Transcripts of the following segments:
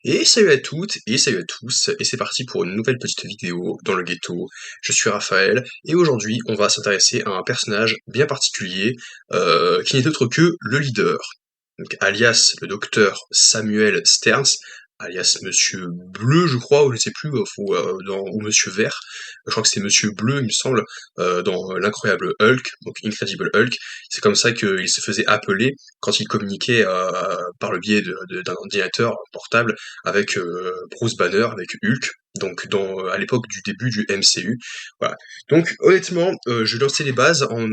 Et salut à toutes et salut à tous, et c'est parti pour une nouvelle petite vidéo dans le ghetto. Je suis Raphaël, et aujourd'hui on va s'intéresser à un personnage bien particulier, qui n'est autre que le leader, donc alias le docteur Samuel Sterns, alias Monsieur Bleu je crois, ou je sais plus, ou Monsieur Vert, je crois que c'est Monsieur Bleu il me semble, dans l'incroyable Hulk, donc Incredible Hulk. C'est comme ça qu'il se faisait appeler quand il communiquait par le biais d'un ordinateur portable avec Bruce Banner, avec Hulk, donc à l'époque du début du MCU. Voilà. Donc honnêtement, je vais lancer les bases en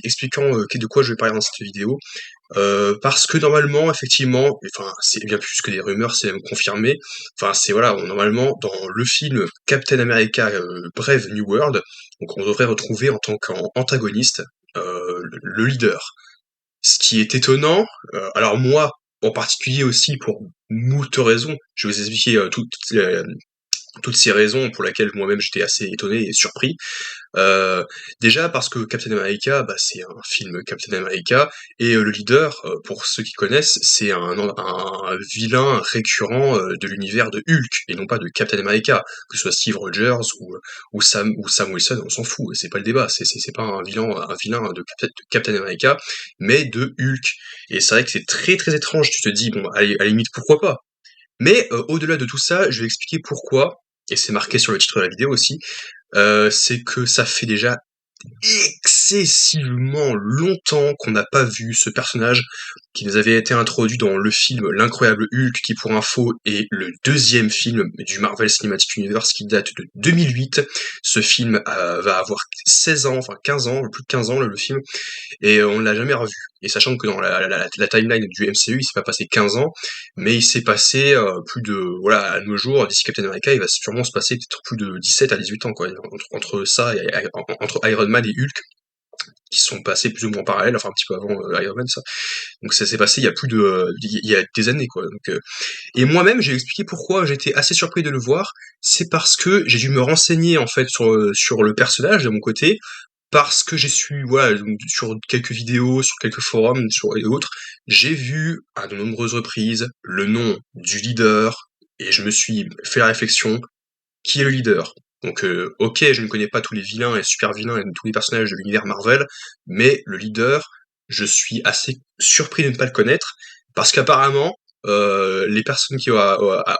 expliquant de quoi je vais parler dans cette vidéo. Parce que normalement, effectivement, enfin, c'est bien plus que des rumeurs, c'est même confirmé. Enfin, c'est voilà, normalement, dans le film Captain America Brave New World, donc on devrait retrouver en tant qu'antagoniste le leader. Ce qui est étonnant, alors moi, en particulier aussi pour moult raisons, je vais vous expliquer toutes ces raisons pour lesquelles moi-même j'étais assez étonné et surpris. Déjà parce que Captain America, bah, c'est un film Captain America, et le leader, pour ceux qui connaissent, c'est un vilain récurrent de l'univers de Hulk, et non pas de Captain America, que ce soit Steve Rogers ou Sam Wilson, on s'en fout, c'est pas le débat, c'est pas un vilain de Captain America, mais de Hulk. Et c'est vrai que c'est très très étrange, tu te dis, bon, à la limite, pourquoi pas? Mais au-delà de tout ça, je vais expliquer pourquoi, et c'est marqué sur le titre de la vidéo aussi, c'est que ça fait déjà excessivement longtemps qu'on n'a pas vu ce personnage qui nous avait été introduit dans le film L'incroyable Hulk, qui pour info est le deuxième film du Marvel Cinematic Universe qui date de 2008. Ce film va avoir 16 ans, enfin 15 ans, plus de 15 ans le film, et on l'a jamais revu. Et sachant que dans la timeline du MCU, il s'est pas passé 15 ans, mais il s'est passé plus de, voilà, à nos jours, d'ici Captain America, il va sûrement se passer peut-être plus de 17 à 18 ans, quoi, entre ça, entre Iron Man et Hulk, qui sont passés plus ou moins parallèles, enfin un petit peu avant Iron Man, ça. Donc ça s'est passé il y a il y a des années, quoi. Et moi-même, j'ai expliqué pourquoi j'étais assez surpris de le voir. C'est parce que j'ai dû me renseigner en fait sur le personnage de mon côté, parce que j'ai su, voilà, donc sur quelques vidéos, sur quelques forums, et autres, j'ai vu à de nombreuses reprises le nom du leader, et je me suis fait la réflexion, qui est le leader? Donc, ok, je ne connais pas tous les vilains et super vilains et tous les personnages de l'univers Marvel, mais le leader, je suis assez surpris de ne pas le connaître, parce qu'apparemment, les personnes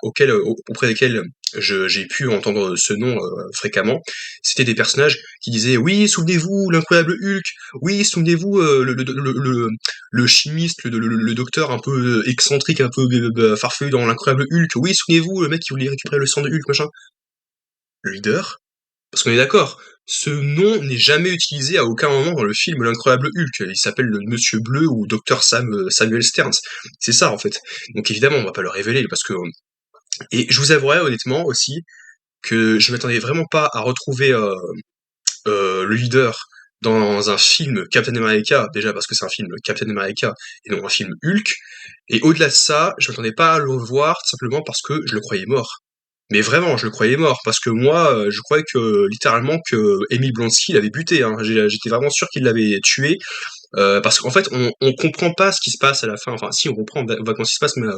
auprès desquelles j'ai pu entendre ce nom fréquemment, c'était des personnages qui disaient oui, souvenez-vous, l'incroyable Hulk, oui, souvenez-vous, le chimiste, le docteur un peu excentrique, un peu farfelu dans l'incroyable Hulk, oui, souvenez-vous, le mec qui voulait récupérer le sang de Hulk, machin. Le leader? Parce qu'on est d'accord, ce nom n'est jamais utilisé à aucun moment dans le film L'incroyable Hulk. Il s'appelle le Monsieur Bleu ou Docteur Samuel Sterns. C'est ça en fait. Donc évidemment, on va pas le révéler parce que. Et je vous avouerai honnêtement aussi que je m'attendais vraiment pas à retrouver le leader dans un film Captain America, déjà parce que c'est un film Captain America et non un film Hulk. Et au-delà de ça, je m'attendais pas à le revoir simplement parce que je le croyais mort. Mais vraiment, je le croyais mort, parce que moi, je croyais que littéralement que Emile Blonsky l'avait buté, hein. J'étais vraiment sûr qu'il l'avait tué, parce qu'en fait, on comprend pas ce qui se passe à la fin. Enfin, si, on comprend vaguement ce qui se passe, mais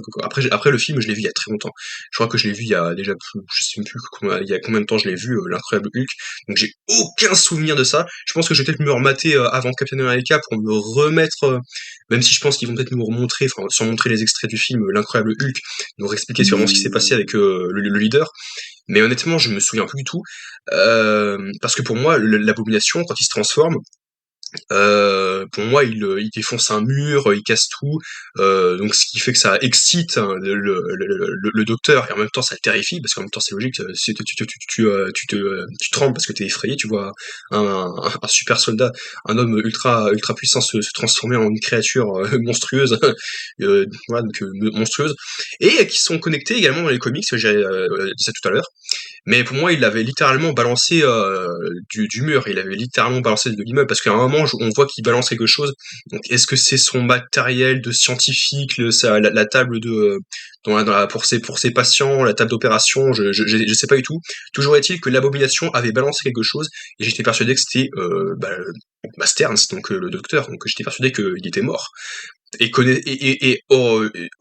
après le film, je l'ai vu il y a très longtemps. Je crois que je l'ai vu il y a déjà, je sais même plus il y a combien de temps je l'ai vu, l'incroyable Hulk. Donc j'ai aucun souvenir de ça. Je pense que je vais peut-être me remater avant Captain America pour me remettre, même si je pense qu'ils vont peut-être nous remontrer, enfin, sans montrer les extraits du film, l'incroyable Hulk, nous expliquer vraiment ce qui s'est passé avec le leader. Mais honnêtement, je me souviens plus du tout, parce que pour moi, l'abomination, quand il se transforme, pour moi, il défonce un mur, il casse tout, donc ce qui fait que ça excite, hein, le docteur, et en même temps ça le terrifie, parce qu'en même temps c'est logique, si tu trembles parce que t'es effrayé, tu vois un super soldat, un homme ultra puissant se transformer en une créature monstrueuse, voilà, donc monstrueuse, et qui sont connectés également dans les comics, j'ai dit ça tout à l'heure. Mais pour moi, il l'avait littéralement balancé du mur, il avait littéralement balancé de l'immeuble, parce qu'à un moment, on voit qu'il balance quelque chose. Donc, est-ce que c'est son matériel de scientifique, la table pour ses patients, la table d'opération, je sais pas du tout. Toujours est-il que l'abomination avait balancé quelque chose, et j'étais persuadé que c'était Sterns, donc le docteur, donc j'étais persuadé qu'il était mort.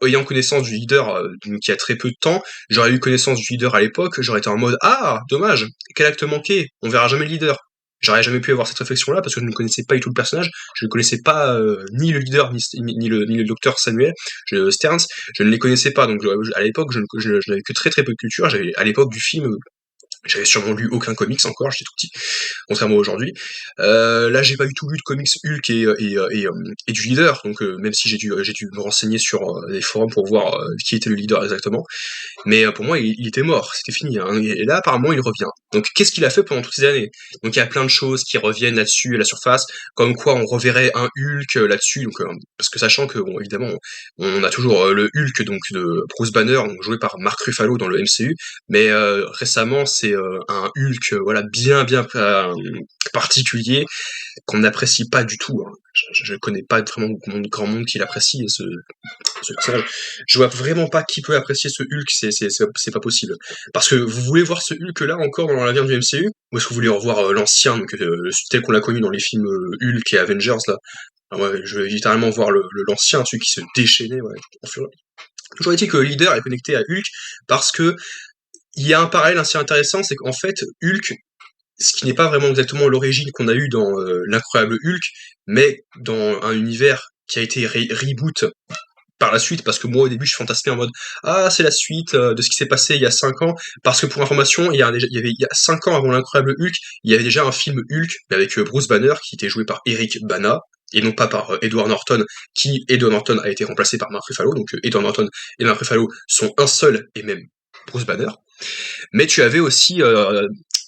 ayant connaissance du leader donc il y a très peu de temps, j'aurais eu connaissance du leader à l'époque, j'aurais été en mode ah dommage, quel acte manqué, on verra jamais le leader. J'aurais jamais pu avoir cette réflexion-là parce que je ne connaissais pas du tout le personnage, je ne connaissais pas ni le leader ni le docteur Samuel Stearns, je ne les connaissais pas donc à l'époque je n'avais que très très peu de culture. J'avais à l'époque du film j'avais sûrement lu aucun comics encore, j'étais tout petit, contrairement à aujourd'hui. Là, j'ai pas du tout lu de comics Hulk et du leader, donc même si j'ai dû me renseigner sur les forums pour voir qui était le leader exactement. Mais pour moi, il était mort, c'était fini, hein. Et là, apparemment, il revient. Donc, qu'est-ce qu'il a fait pendant toutes ces années? Donc, il y a plein de choses qui reviennent là-dessus, à la surface, comme quoi on reverrait un Hulk là-dessus. Donc, parce que sachant que, bon, évidemment, on a toujours le Hulk donc de Bruce Banner, donc, joué par Mark Ruffalo dans le MCU, mais récemment, c'est un Hulk, voilà, bien particulier qu'on n'apprécie pas du tout, hein. Je connais pas vraiment grand monde qui l'apprécie ce personnage. Je vois vraiment pas qui peut apprécier ce Hulk, c'est pas possible. Parce que vous voulez voir ce Hulk là encore dans l'avenir du MCU, ou est-ce que vous voulez revoir l'ancien, donc tel qu'on l'a connu dans les films Hulk et Avengers là? Ah ouais, je vais littéralement voir l'ancien, celui qui se déchaînait, ouais, en fureur. Toujours est-il que le leader est connecté à Hulk parce que il y a un parallèle assez intéressant, c'est qu'en fait Hulk, ce qui n'est pas vraiment exactement l'origine qu'on a eu dans l'incroyable Hulk, mais dans un univers qui a été reboot par la suite, parce que moi au début je fantasmais en mode ah c'est la suite de ce qui s'est passé il y a 5 ans, parce que pour information il y a 5 ans avant l'incroyable Hulk, il y avait déjà un film Hulk avec Bruce Banner qui était joué par Eric Bana et non pas par Edward Norton, qui Edward Norton a été remplacé par Mark Ruffalo, donc Edward Norton et Mark Ruffalo sont un seul et même Bruce Banner. Mais tu avais aussi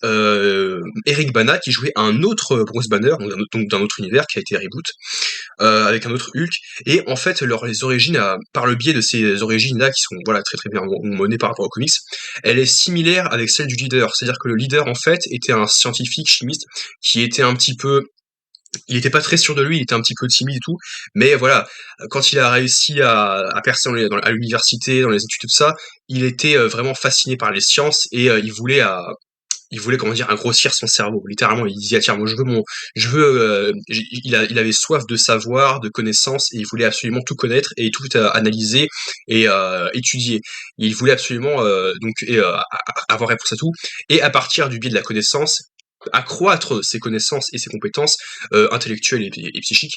Eric Bana qui jouait un autre Bruce Banner, donc d'un autre univers qui a été reboot, avec un autre Hulk. Et en fait, les origines, par le biais de ces origines-là, qui sont voilà très très bien menées par rapport aux comics, elle est similaire avec celle du leader. C'est-à-dire que le leader, en fait, était un scientifique chimiste qui était un petit peu il était pas très sûr de lui, il était un petit peu timide et tout, mais voilà, quand il a réussi à percer à l'université, dans les études, tout ça, il était vraiment fasciné par les sciences et il voulait comment dire grossir son cerveau littéralement. Il disait ah, tiens moi je veux il avait soif de savoir, de connaissances, et il voulait absolument tout connaître et tout analyser et étudier. Il voulait absolument avoir réponse à tout, et à partir du biais de la connaissance accroître ses connaissances et ses compétences intellectuelles et psychiques,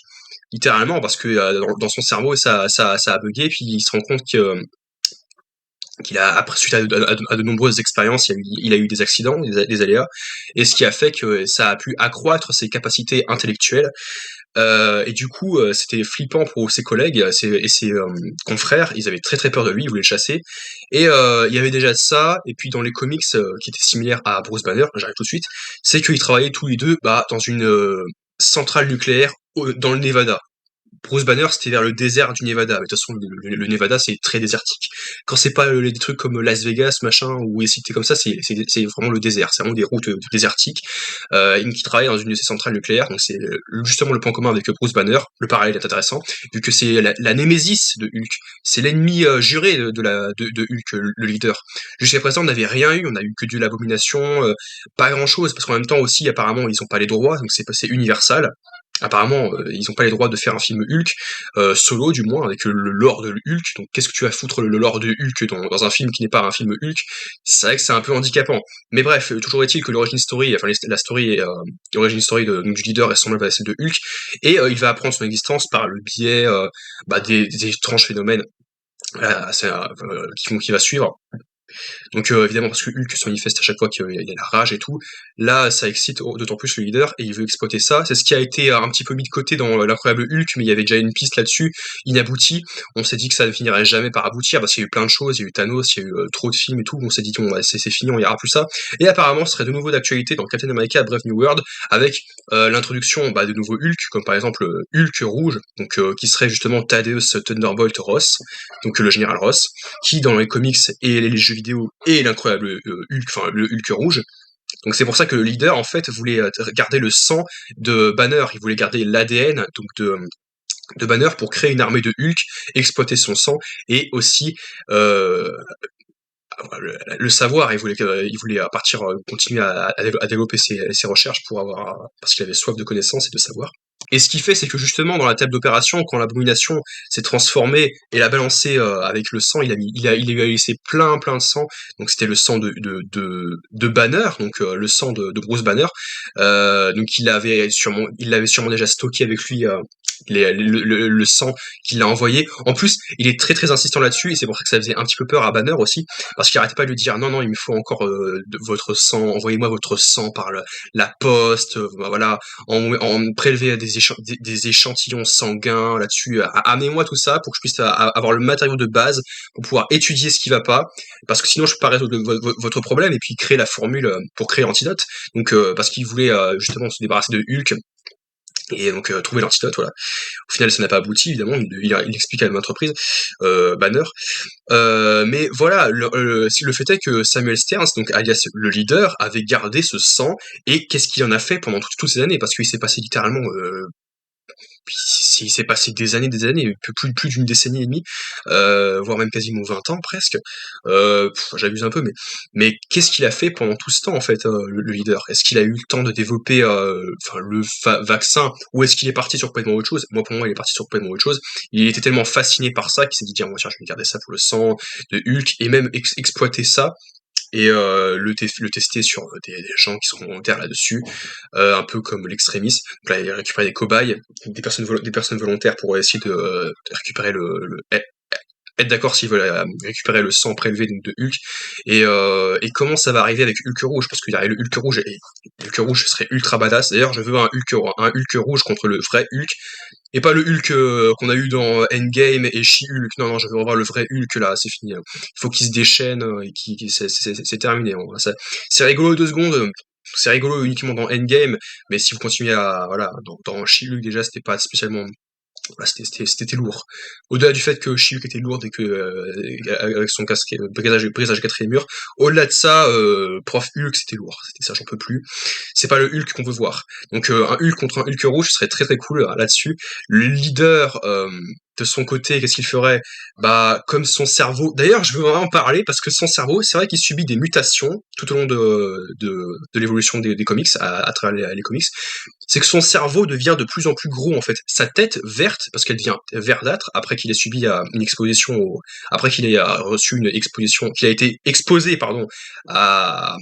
littéralement, parce que dans son cerveau ça a bugué, puis il se rend compte que qu'il a après suite à de nombreuses expériences, il a eu des accidents, des aléas, et ce qui a fait que ça a pu accroître ses capacités intellectuelles. Et du coup, c'était flippant pour ses collègues et ses confrères. Ils avaient très très peur de lui, ils voulaient le chasser. Et il y avait déjà ça. Et puis dans les comics qui étaient similaires à Bruce Banner, j'arrive tout de suite, c'est qu'ils travaillaient tous les deux dans une centrale nucléaire dans le Nevada. Bruce Banner, c'était vers le désert du Nevada. Mais de toute façon, le Nevada, c'est très désertique. Quand c'est pas des trucs comme Las Vegas, machin, ou les cités comme ça, c'est vraiment le désert. C'est vraiment des routes désertiques. Qui travaille dans une de ces centrales nucléaires. Donc c'est justement le point commun avec Bruce Banner. Le parallèle est intéressant, vu que c'est la némésis de Hulk. C'est l'ennemi juré de Hulk, le leader. Jusqu'à présent, on n'avait rien eu. On a eu que de l'abomination, pas grand-chose, parce qu'en même temps aussi, apparemment, ils ont pas les droits, donc c'est Universal. Apparemment, ils ont pas les droits de faire un film Hulk, solo du moins, avec le lore de Hulk. Donc qu'est-ce que tu vas foutre le lore de Hulk dans un film qui n'est pas un film Hulk? C'est vrai que c'est un peu handicapant. Mais bref, toujours est-il que l'origin story, enfin la story, l'origin story donc, du leader est semblable à celle de Hulk, et il va apprendre son existence par le biais des étranges phénomènes qui va suivre. Donc évidemment, parce que Hulk se manifeste à chaque fois qu'il y a la rage et tout, là ça excite d'autant plus le leader et il veut exploiter ça. C'est ce qui a été un petit peu mis de côté dans l'incroyable Hulk, mais il y avait déjà une piste là-dessus, inaboutie. On s'est dit que ça ne finirait jamais par aboutir parce qu'il y a eu plein de choses, il y a eu Thanos, il y a eu trop de films et tout. On s'est dit bon, c'est fini, on y aura plus ça. Et apparemment, ce serait de nouveau d'actualité dans Captain America Brave New World avec l'introduction de nouveaux Hulk, comme par exemple Hulk rouge, donc qui serait justement Thaddeus Thunderbolt Ross, donc le général Ross, qui dans les comics et les jeux vidéo et l'incroyable Hulk, enfin le Hulk rouge. Donc c'est pour ça que le leader en fait voulait garder le sang de Banner, il voulait garder l'ADN donc de Banner pour créer une armée de Hulk, exploiter son sang et aussi le savoir. Il voulait à partir continuer à développer ses recherches pour avoir parce qu'il avait soif de connaissances et de savoir. Et ce qu'il fait, c'est que justement, dans la table d'opération, quand l'abomination s'est transformée et l'a balancé avec le sang, il lui a laissé plein de sang. Donc c'était le sang de Banner, donc le sang de Bruce Banner. Donc il l'avait sûrement déjà stocké avec lui. Le sang qu'il l'a envoyé. En plus, il est très insistant là-dessus, et c'est pour ça que ça faisait un petit peu peur à Banner aussi, parce qu'il arrêtait pas de lui dire non, il me faut encore votre sang, envoyez-moi votre sang par la poste, voilà, en prélever des échantillons sanguins là-dessus, amenez-moi tout ça pour que je puisse avoir le matériau de base pour pouvoir étudier ce qui va pas, parce que sinon je peux pas résoudre votre problème, et puis créer la formule pour créer l'antidote. Donc parce qu'il voulait justement se débarrasser de Hulk, et donc trouver l'antidote, voilà. Au final, ça n'a pas abouti, évidemment, il explique à maintes reprises, Banner. Mais voilà, le fait est que Samuel Stearns, donc alias le leader, avait gardé ce sang, et qu'est-ce qu'il en a fait pendant toutes ces années? Parce qu'il s'est passé littéralement il s'est passé des années, plus d'une décennie et demie, voire même quasiment 20 ans presque. J'abuse un peu, mais qu'est-ce qu'il a fait pendant tout ce temps en fait, le leader? Est-ce qu'il a eu le temps de développer le vaccin, ou est-ce qu'il est parti sur complètement autre chose? Moi, pour moi, il est parti sur complètement autre chose. Il était tellement fasciné par ça qu'il s'est dit tiens, moi, tiens, je vais garder ça pour le sang de Hulk, et même exploiter ça et le tester sur des gens qui sont volontaires là-dessus, un peu comme l'extrémiste. Donc là, il récupérait des cobayes, des personnes volontaires pour essayer de récupérer être d'accord s'ils veulent récupérer le sang prélevé donc, de Hulk, et comment ça va arriver avec Hulk rouge, parce qu'il y a le Hulk rouge, et Hulk rouge serait ultra badass. D'ailleurs, je veux un Hulk rouge contre le vrai Hulk, et pas le Hulk qu'on a eu dans Endgame et She-Hulk. Non, je veux revoir le vrai Hulk là, c'est fini. Il faut qu'il se déchaîne et c'est terminé. Hein. C'est rigolo 2 secondes. C'est rigolo uniquement dans Endgame, mais si vous continuez à voilà, dans She-Hulk déjà c'était pas spécialement, voilà, c'était lourd. Au-delà du fait que She-Hulk était lourde et que avec son casque brisage quatrième mur, au-delà de ça, Prof Hulk c'était lourd. C'était ça, j'en peux plus. C'est pas le Hulk qu'on veut voir. Donc un Hulk contre un Hulk rouge, ce serait très cool là-dessus. Le leader, de son côté, qu'est-ce qu'il ferait? Bah, comme son cerveau. D'ailleurs, je veux vraiment en parler parce que son cerveau, c'est vrai qu'il subit des mutations tout au long de l'évolution des comics, à travers les comics. C'est que son cerveau devient de plus en plus gros en fait. Sa tête verte, parce qu'elle devient verdâtre après qu'il ait subi une exposition, après qu'il ait reçu une exposition, qu'il a été exposé, pardon, à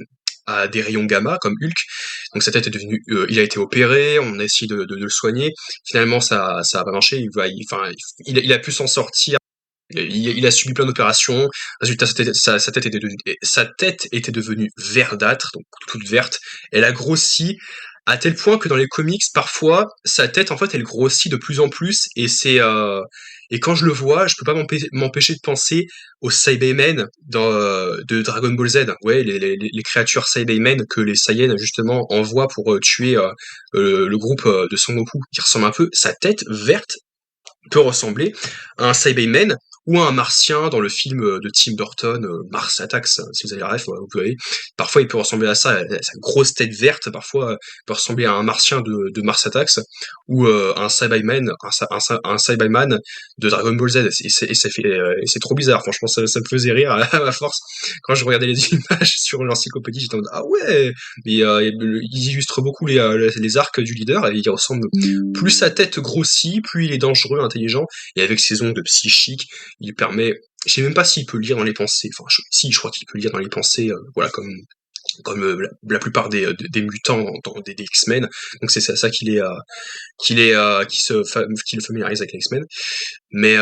des rayons gamma comme Hulk. Donc sa tête est devenue, il a été opéré, on a essayé de le soigner. Finalement, ça a pas marché. Il a pu s'en sortir. Il a subi plein d'opérations. Résultat, sa tête était devenue verdâtre, donc toute verte. Elle a grossi à tel point que dans les comics, parfois, sa tête, en fait, elle grossit de plus en plus, et quand je le vois, je peux pas m'empêcher de penser aux Saibamen de Dragon Ball Z. Ouais, les créatures Saibamen que les Saiyans, justement, envoient pour tuer le groupe de Son Goku, qui ressemble un peu, sa tête verte peut ressembler à un Saibaman ou à un martien dans le film de Tim Burton, Mars Attacks, si vous avez la ref, vous pouvez. Parfois, il peut ressembler à ça, sa grosse tête verte, parfois, peut ressembler à un martien de Mars Attacks, ou un Saibaman, un Saibaman de Dragon Ball Z, et c'est trop bizarre, franchement, ça me faisait rire à force. Quand je regardais les images sur l'encyclopédie, j'étais en mode, ah ouais, mais ils illustrent beaucoup les arcs du leader, et il ressemble, plus sa tête grossit, plus il est dangereux, intelligent, et avec ses ongles psychiques, il permet, je sais même pas s'il peut lire dans les pensées, enfin, si, je crois qu'il peut lire dans les pensées, voilà, comme la plupart des mutants dans des X-Men. Donc c'est ça qui le familiarise avec les X-Men. Mais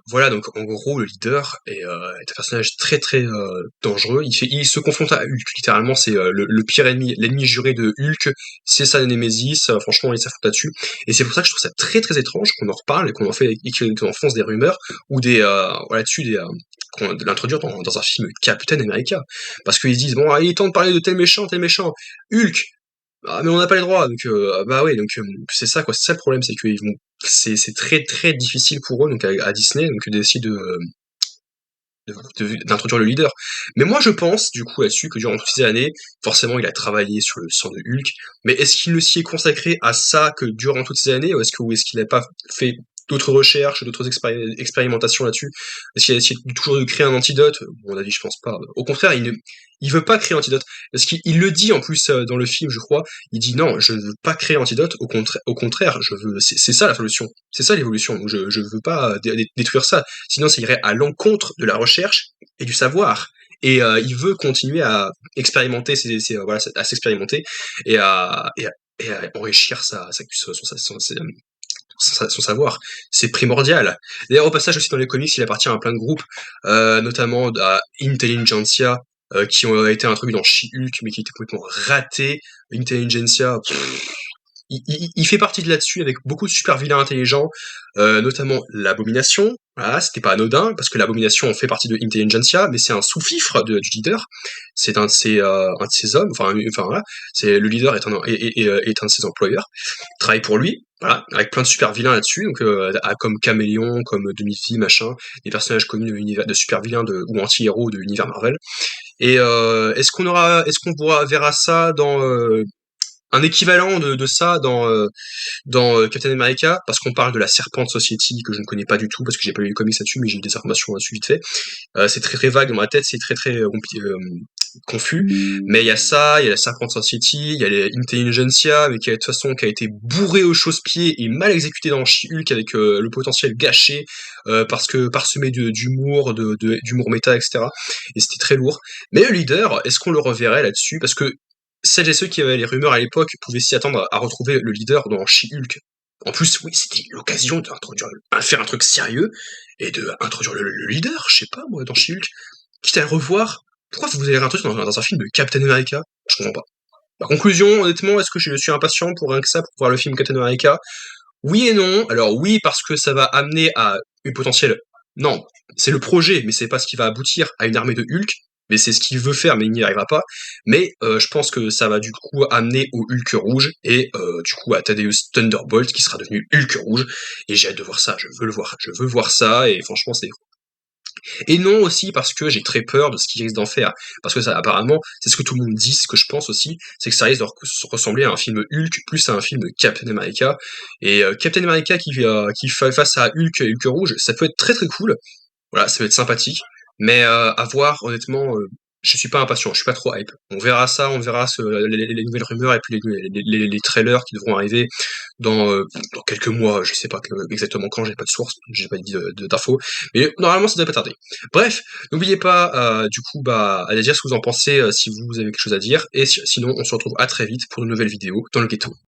voilà, donc en gros, le leader est un personnage très dangereux. Il se confronte à Hulk, littéralement, c'est le pire ennemi, l'ennemi juré de Hulk, c'est sa némésis, franchement, il s'affronte là-dessus. Et c'est pour ça que je trouve ça très étrange qu'on en reparle et qu'on en fonce des rumeurs, ou voilà, dessus, de l'introduire dans un film Captain America. Parce qu'ils disent, bon, il est temps de parler de tel méchant, Hulk! Ah, mais on n'a pas les droits, donc bah oui, donc c'est ça quoi, c'est ça le problème, c'est que c'est très difficile pour eux, donc à Disney, donc d'essayer d'introduire le leader. Mais moi je pense, du coup, là-dessus, que durant toutes ces années, forcément il a travaillé sur le sang de Hulk, mais est-ce qu'il ne s'y est consacré à ça que durant toutes ces années, ou est-ce qu'il n'a pas fait d'autres recherches, d'autres expérimentations là-dessus? Est-ce qu'il essaie toujours de créer un antidote? À mon avis, je pense pas. Au contraire, il veut pas créer un antidote. Parce qu'il le dit en plus dans le film, je crois. Il dit non, je ne veux pas créer un antidote. Au contraire, c'est ça la solution. C'est ça l'évolution. Donc je veux pas détruire ça. Sinon, ça irait à l'encontre de la recherche et du savoir. Et il veut continuer à expérimenter, voilà, à s'expérimenter et à enrichir son savoir. C'est primordial. D'ailleurs, au passage aussi dans les comics, il appartient à plein de groupes, notamment à Intelligentsia, qui ont été introduits dans She-Hulk, mais qui étaient complètement ratés. Intelligentsia, il fait partie de là-dessus avec beaucoup de super vilains intelligents, notamment l'Abomination. Voilà, c'était pas anodin, parce que l'Abomination fait partie de Intelligentsia, mais c'est un sous-fifre du leader. C'est un de ses hommes, enfin voilà, c'est le leader est un de ses employeurs, travaille pour lui, voilà, avec plein de super vilains là-dessus, donc comme Caméléon, comme Demi-Vie, machin, des personnages connus de super vilains ou anti-héros de l'univers Marvel. Et est-ce qu'on verra ça dans un équivalent de ça dans Captain America, parce qu'on parle de la Serpent Society, que je ne connais pas du tout, parce que j'ai pas lu les comics là-dessus, mais j'ai des informations là-dessus vite fait. C'est très très vague dans ma tête, c'est très très confus, mais il y a ça, il y a la Serpent Society, il y a les Intelligentsia, mais qui a de toute façon qui a été bourré aux chausse-pieds et mal exécuté dans She-Hulk avec le potentiel gâché, parce que parsemé d'humour, d'humour méta, etc. Et c'était très lourd. Mais le leader, est-ce qu'on le reverrait là-dessus? Parce que celles et ceux qui avaient les rumeurs à l'époque pouvaient s'y attendre à retrouver le leader dans She-Hulk. En plus, oui, c'était l'occasion faire un truc sérieux et de introduire le leader, je sais pas moi, dans She-Hulk. Quitte à le revoir, pourquoi vous allez réintroduire dans un film de Captain America? Je comprends pas. La conclusion, honnêtement, est-ce que je suis impatient pour rien que ça, pour voir le film Captain America? Oui et non. Alors oui, parce que ça va amener à une potentielle... Non, c'est le projet, mais c'est pas ce qui va aboutir à une armée de Hulk. Mais c'est ce qu'il veut faire, mais il n'y arrivera pas. Mais je pense que ça va du coup amener au Hulk rouge et du coup à Thaddeus Thunderbolt qui sera devenu Hulk rouge. Et j'ai hâte de voir ça. Je veux le voir. Je veux voir ça. Et franchement, c'est et non aussi parce que j'ai très peur de ce qu'ils risquent d'en faire. Parce que ça, apparemment, c'est ce que tout le monde dit, ce que je pense aussi, c'est que ça risque de ressembler à un film Hulk plus à un film Captain America. Et Captain America qui fait face à Hulk et Hulk rouge, ça peut être très très cool. Voilà, ça peut être sympathique. Mais à voir, honnêtement, je suis pas impatient, je suis pas trop hype. On verra ça, on verra les nouvelles rumeurs et puis les trailers qui devront arriver dans quelques mois, je sais pas exactement quand, j'ai pas de source, j'ai pas d'infos, mais normalement ça devrait pas tarder. Bref, n'oubliez pas du coup à dire ce que vous en pensez si vous avez quelque chose à dire, et sinon on se retrouve à très vite pour de nouvelles vidéos dans le ghetto.